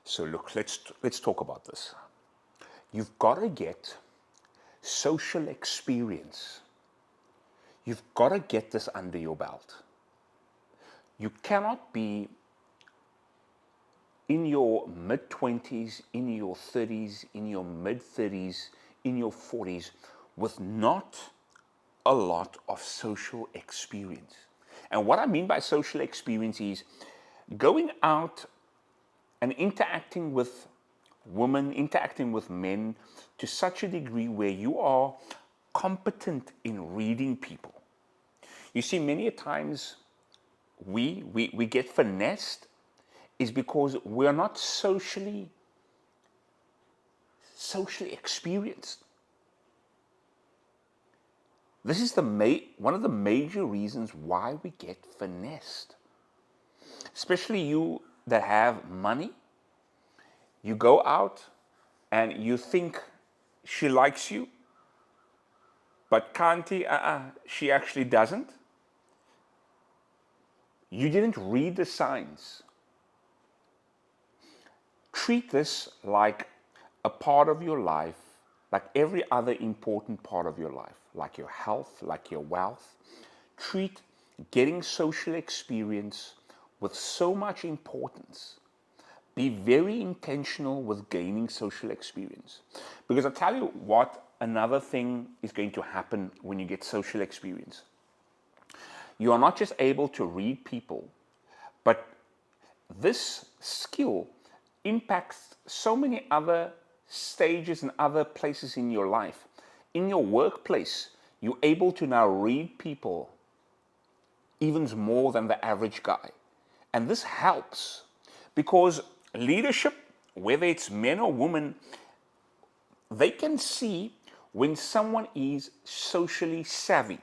So look, let's talk about this. You've got to get social experience. You've got to get this under your belt. You cannot be in your mid 20s, in your 30s, in your mid 30s, in your 40s with not a lot of social experience. And what I mean by social experience is going out and interacting with women, interacting with men to such a degree where you are competent in reading people. You see, many a times we get finessed is because we're not socially experienced. This is one of the major reasons why we get finessed. Especially you that have money, you go out and you think she likes you, but Kanti, she actually doesn't. You didn't read the signs. Treat this like a part of your life, like every other important part of your life, like your health, like your wealth. Treat getting social experience with so much importance. Be very intentional with gaining social experience. Because I'll tell you what another thing is going to happen when you get social experience. You are not just able to read people, but this skill impacts so many other stages and other places in your life. In your workplace, you're able to now read people even more than the average guy. And this helps because leadership, whether it's men or women, they can see when someone is socially savvy.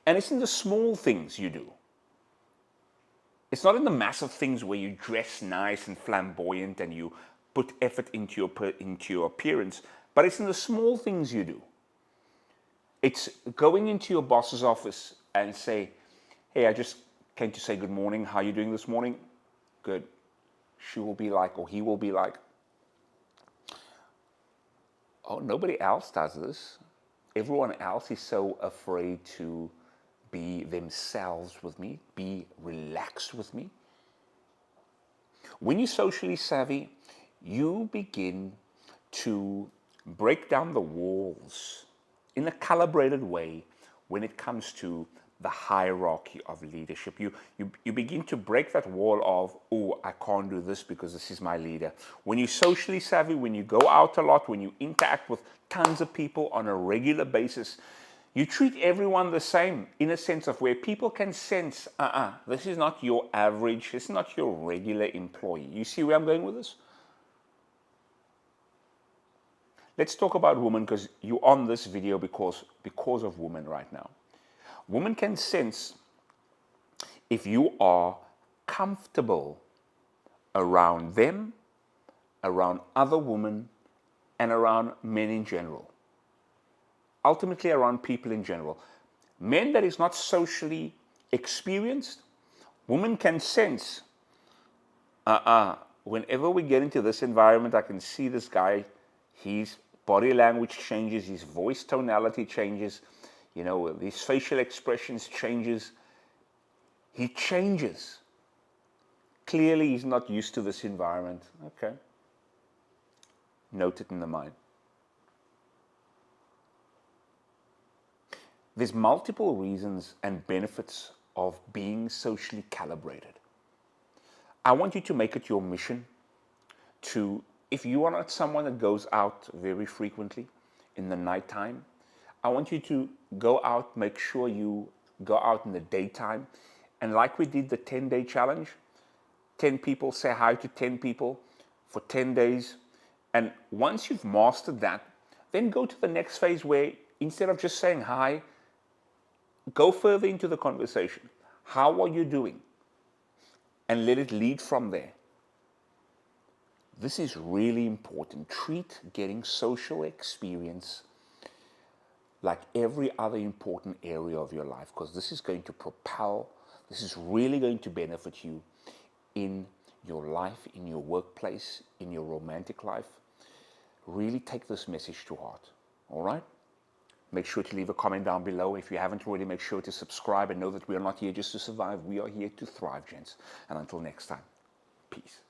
And it's in the small things you do. It's not in the massive things where you dress nice and flamboyant and you put effort into your appearance, but it's in the small things you do. It's going into your boss's office and say, hey, I just came to say good morning. How are you doing this morning? Good. She will be like, or he will be like, oh, nobody else does this. Everyone else is so afraid to be themselves with me, be relaxed with me. When you're socially savvy, you begin to break down the walls in a calibrated way when it comes to the hierarchy of leadership. You begin to break that wall of, oh, I can't do this because this is my leader. When you're socially savvy, when you go out a lot, when you interact with tons of people on a regular basis, you treat everyone the same in a sense of where people can sense, this is not your average, this is not your regular employee. You see where I'm going with this? Let's talk about women because you're on this video because of women right now. Women can sense if you are comfortable around them, around other women, and around men in general. Ultimately around people in general. Men that is not socially experienced, women can sense, whenever we get into this environment, I can see this guy, his body language changes, his voice tonality changes, his facial expressions changes. He changes. Clearly he's not used to this environment. Okay. Note it in the mind. There's multiple reasons and benefits of being socially calibrated. I want you to make it your mission to, if you are not someone that goes out very frequently in the nighttime, I want you to go out, make sure you go out in the daytime. And like we did the 10-day challenge, 10 people, say hi to 10 people for 10 days. And once you've mastered that, then go to the next phase where instead of just saying hi, go further into the conversation. How are you doing? And let it lead from there. This is really important. Treat getting social experience like every other important area of your life, because this is going to propel, this is really going to benefit you in your life, in your workplace, in your romantic life, really take this message to heart. All right? Make sure to leave a comment down below. If you haven't already, make sure to subscribe and know that we are not here just to survive. We are here to thrive, gents. And until next time, peace.